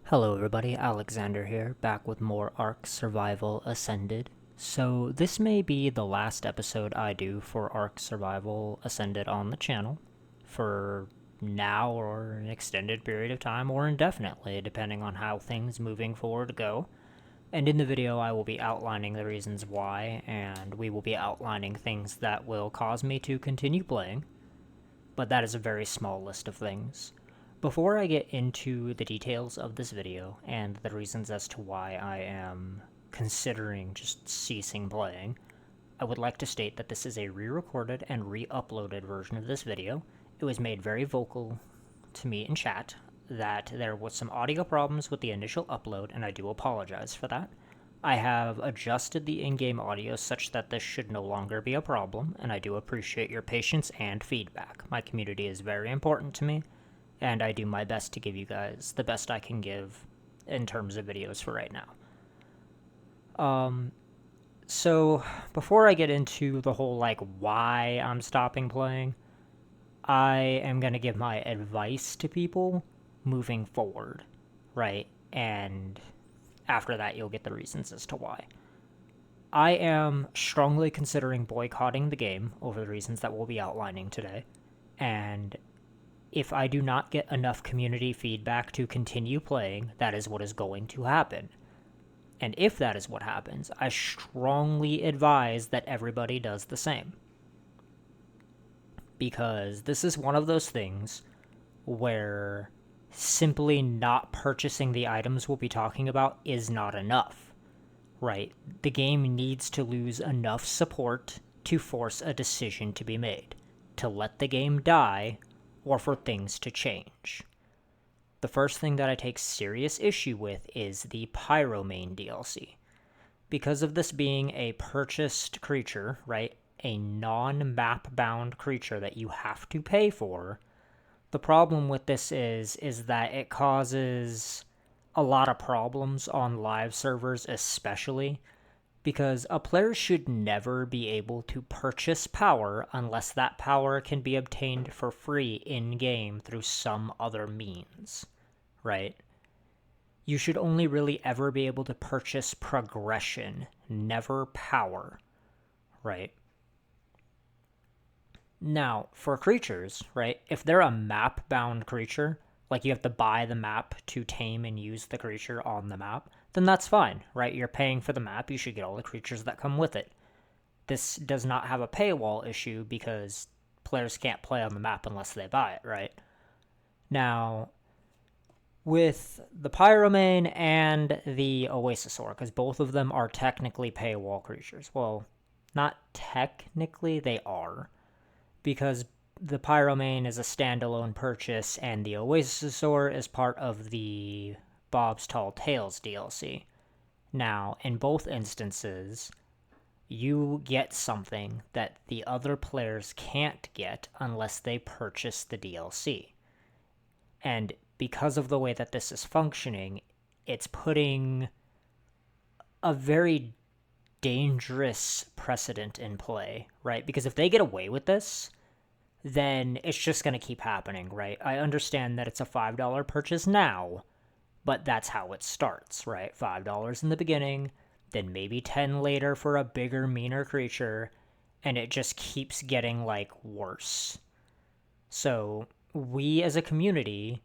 Hello everybody, Alexander here, back with more ARK Survival Ascended. So this may be the last episode I do for ARK Survival Ascended on the channel, for now or an extended period of time, or indefinitely, depending on how things moving forward go. And in the video I will be outlining the reasons why, and we will be outlining things that will cause me to continue playing, but that is a very small list of things. Before I get into the details of this video and the reasons as to why I am considering just ceasing playing, I would like to state that this is a re-recorded and re-uploaded version of this video. It was made very vocal to me in chat that there was some audio problems with the initial upload, and I do apologize for that. I have adjusted the in-game audio such that this should no longer be a problem, and I do appreciate your patience and feedback. My community is very important to me, and I do my best to give you guys the best I can give in terms of videos for right now. So before I get into the whole why I'm stopping playing, I am going to give my advice to people moving forward, right? And after that you'll get the reasons as to why. I am strongly considering boycotting the game over the reasons that we'll be outlining today, and if I do not get enough community feedback to continue playing, that is what is going to happen. And if that is what happens, I strongly advise that everybody does the same. Because this is one of those things where simply not purchasing the items we'll be talking about is not enough, right? The game needs to lose enough support to force a decision to be made, to let the game die, or for things to change. The first thing that I take serious issue with is the Pyromane DLC. Because of this being a purchased creature, right, a non-map bound creature that you have to pay for, the problem with this is that it causes a lot of problems on live servers especially, because a player should never be able to purchase power unless that power can be obtained for free in-game through some other means, right? You should only really ever be able to purchase progression, never power, right? Now, for creatures, right, if they're a map-bound creature, like you have to buy the map to tame and use the creature on the map, then that's fine, right? You're paying for the map, you should get all the creatures that come with it. This does not have a paywall issue because players can't play on the map unless they buy it, right? Now, with the Pyromane and the Oasisaur, because both of them are technically paywall creatures. Well, not technically, they are, because the Pyromane is a standalone purchase, and the Oasisaur is part of the Bob's Tall Tales DLC. Now, in both instances, you get something that the other players can't get unless they purchase the DLC. And because of the way that this is functioning, it's putting a very dangerous precedent in play, right? Because if they get away with this, then it's just going to keep happening, right? I understand that it's a $5 purchase now, but that's how it starts, right? $5 in the beginning, then maybe 10 later for a bigger, meaner creature, and it just keeps getting, worse. So we as a community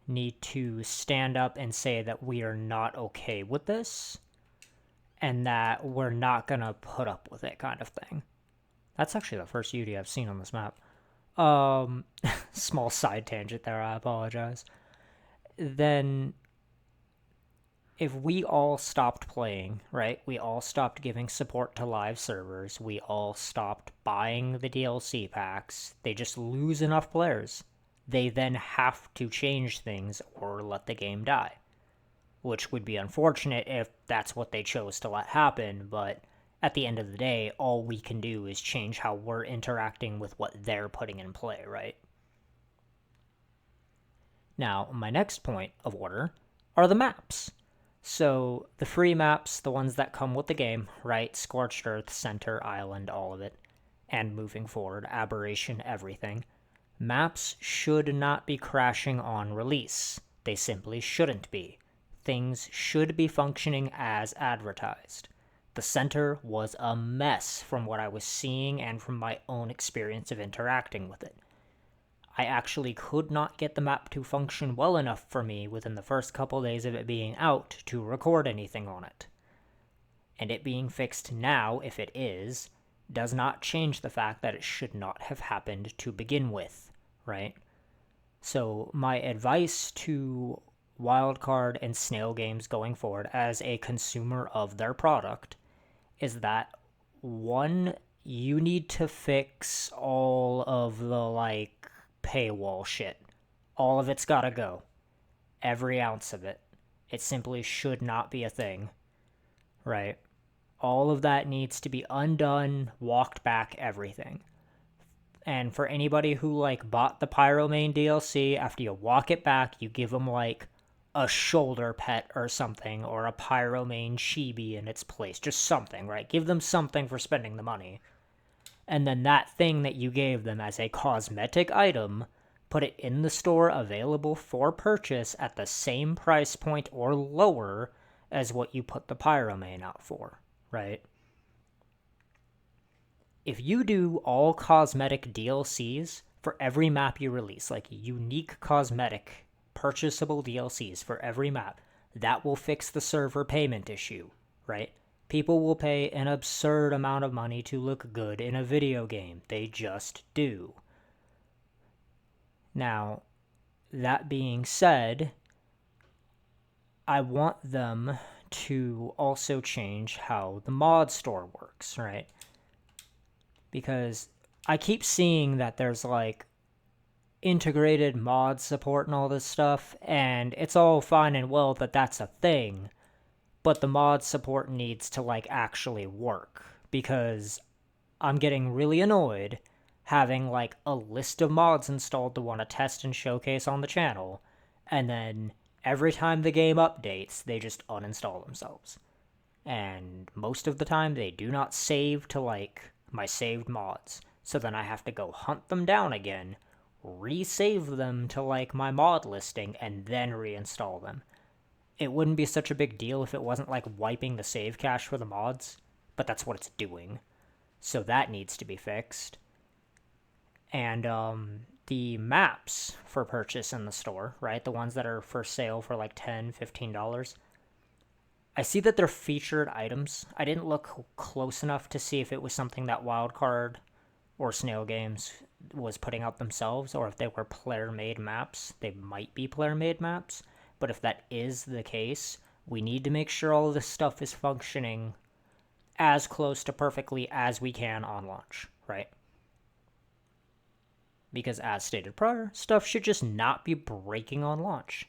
need to stand up and say that we are not okay with this, and that we're not going to put up with it, kind of thing. That's actually the first UD I've seen on this map. Small side tangent there, I apologize. Then, if we all stopped playing, right, we all stopped giving support to live servers, we all stopped buying the DLC packs, they just lose enough players. They then have to change things or let the game die. Which would be unfortunate if that's what they chose to let happen, but at the end of the day, all we can do is change how we're interacting with what they're putting in play, right? Now, my next point of order are the maps. So, the free maps, the ones that come with the game, right? Scorched Earth, Center, Island, all of it. And moving forward, Aberration, everything. Maps should not be crashing on release. They simply shouldn't be. things should be functioning as advertised. The center was a mess from what I was seeing and from my own experience of interacting with it. I actually could not get the map to function well enough for me within the first couple days of it being out to record anything on it. And it being fixed now, if it is, does not change the fact that it should not have happened to begin with, right? So my advice to Wildcard and Snail Games going forward as a consumer of their product is that, one, you need to fix all of the, paywall shit. All of it's gotta go. Every ounce of it. It simply should not be a thing. Right? All of that needs to be undone, walked back, everything. And for anybody who, bought the Pyromane DLC, after you walk it back, you give them, a shoulder pet or something, or a Pyromane chibi in its place. Just something, right? Give them something for spending the money. And then that thing that you gave them as a cosmetic item, put it in the store available for purchase at the same price point or lower as what you put the Pyromane out for, right? If you do all cosmetic DLCs for every map you release, like unique cosmetic purchasable DLCs for every map, that will fix the server payment issue, right? People will pay an absurd amount of money to look good in a video game. They just do. Now, that being said, I want them to also change how the mod store works, right? Because I keep seeing that there's integrated mod support and all this stuff, and it's all fine and well that that's a thing, but the mod support needs to actually work, because I'm getting really annoyed having a list of mods installed to want to test and showcase on the channel, and then every time the game updates, they just uninstall themselves. And most of the time, they do not save to my saved mods, so then I have to go hunt them down again, resave them to my mod listing, and then reinstall them. It wouldn't be such a big deal if it wasn't wiping the save cache for the mods, but that's what it's doing. So that needs to be fixed. And the maps for purchase in the store, right? The ones that are for sale for $10, $15. I see that they're featured items. I didn't look close enough to see if it was something that Wildcard or Snail Games was putting out themselves, or if they were player-made maps. They might be player-made maps, but if that is the case, we need to make sure all of this stuff is functioning as close to perfectly as we can on launch, right? Because as stated prior, stuff should just not be breaking on launch.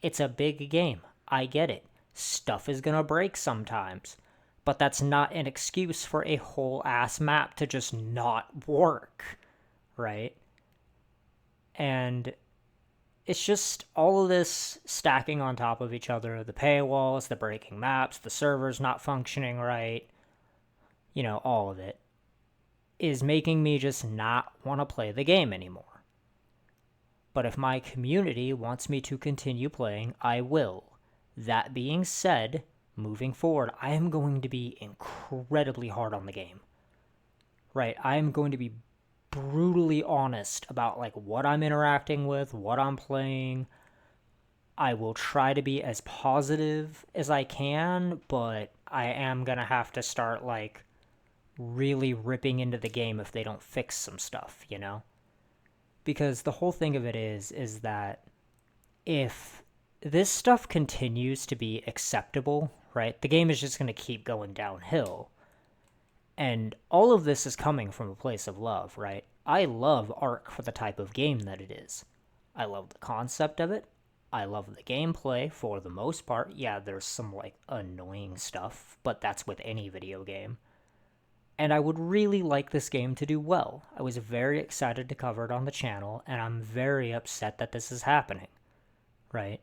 It's a big game. I get it. Stuff is gonna break sometimes. But that's not an excuse for a whole ass map to just not work, right? And it's just all of this stacking on top of each other. The paywalls, the breaking maps, the servers not functioning right, all of it is making me just not want to play the game anymore. But if my community wants me to continue playing, I will. That being said, moving forward, I am going to be incredibly hard on the game. Right? I am going to be brutally honest about what I'm interacting with, what I'm playing. I will try to be as positive as I can, but I am going to have to start really ripping into the game if they don't fix some stuff, Because the whole thing of it is that if this stuff continues to be acceptable, right, the game is just going to keep going downhill. And all of this is coming from a place of love, right? I love Ark for the type of game that it is. I love the concept of it. I love the gameplay for the most part. Yeah, there's some annoying stuff, but that's with any video game. And I would really like this game to do well. I was very excited to cover it on the channel, and I'm very upset that this is happening, right?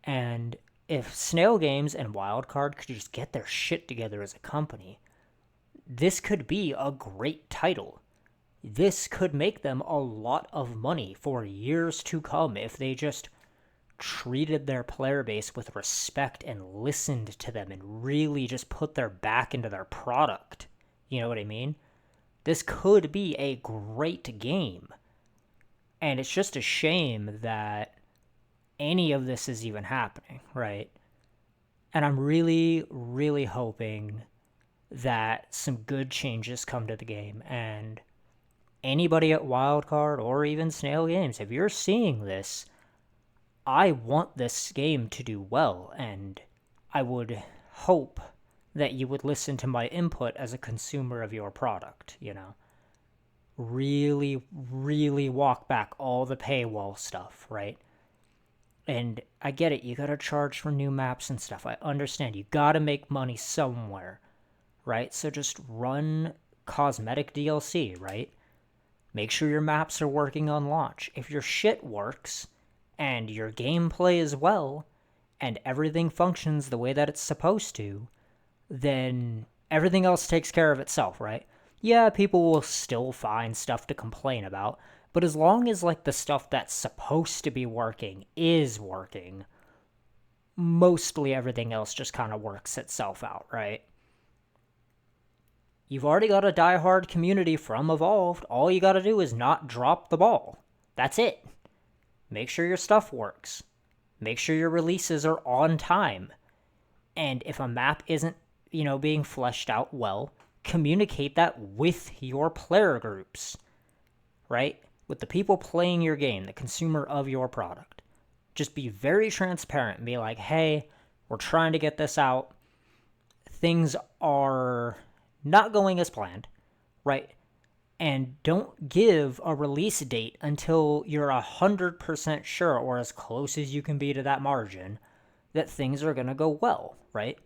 And if Snail Games and Wildcard could just get their shit together as a company, this could be a great title. This could make them a lot of money for years to come if they just treated their player base with respect and listened to them and really just put their back into their product. You know what I mean? This could be a great game. And it's just a shame that any of this is even happening, right? And I'm really, really hoping that some good changes come to the game. And anybody at Wildcard or even Snail Games, if you're seeing this, I want this game to do well, and I would hope that you would listen to my input as a consumer of your product, you know? Really, really walk back all the paywall stuff, right? And I get it, you gotta charge for new maps and stuff. I understand. You gotta make money somewhere, right? So just run cosmetic DLC, right? Make sure your maps are working on launch. If your shit works, and your gameplay as well, and everything functions the way that it's supposed to, then everything else takes care of itself, right? Yeah, people will still find stuff to complain about, but as long as like the stuff that's supposed to be working is working, mostly everything else just kind of works itself out, right? You've already got a diehard community from Evolved. All you gotta do is not drop the ball. That's it. Make sure your stuff works. Make sure your releases are on time. And if a map isn't, being fleshed out well, communicate that with your player groups, right? With the people playing your game, the consumer of your product. Just be very transparent and be like, hey, we're trying to get this out. Things are not going as planned, right? And don't give a release date until you're 100% sure, or as close as you can be to that margin, that things are going to go well, right?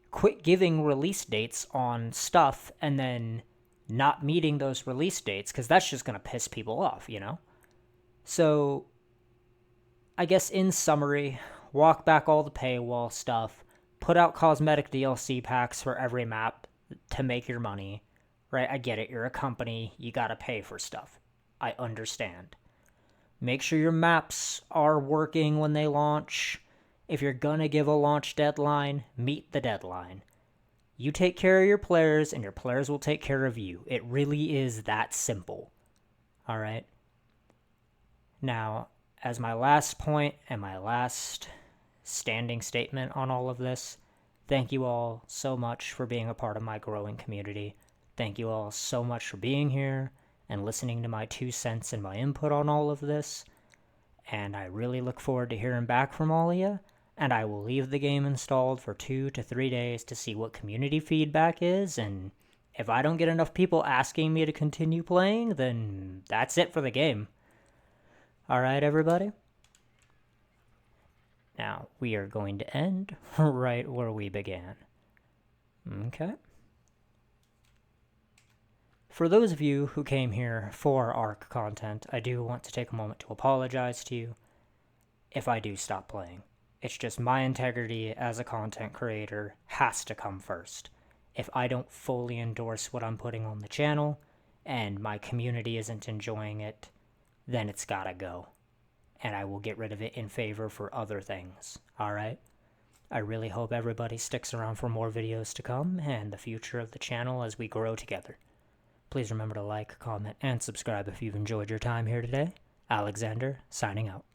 Quit giving release dates on stuff and then not meeting those release dates, because that's just going to piss people off, So, I guess in summary, walk back all the paywall stuff, put out cosmetic DLC packs for every map to make your money. Right, I get it. You're a company. You gotta pay for stuff. I understand. Make sure your maps are working when they launch. If you're gonna give a launch deadline, meet the deadline. You take care of your players, and your players will take care of you. It really is that simple. Alright? Now, as my last point and my last standing statement on all of this, thank you all so much for being a part of my growing community. Thank you all so much for being here and listening to my 2 cents and my input on all of this. And I really look forward to hearing back from all of you. And I will leave the game installed for 2 to 3 days to see what community feedback is. And if I don't get enough people asking me to continue playing, then that's it for the game. Alright, everybody? Now, we are going to end right where we began. Okay? For those of you who came here for ARK content, I do want to take a moment to apologize to you if I do stop playing. It's just my integrity as a content creator has to come first. If I don't fully endorse what I'm putting on the channel, and my community isn't enjoying it, then it's gotta go. And I will get rid of it in favor for other things, alright? I really hope everybody sticks around for more videos to come, and the future of the channel as we grow together. Please remember to like, comment, and subscribe if you've enjoyed your time here today. Alexander, signing out.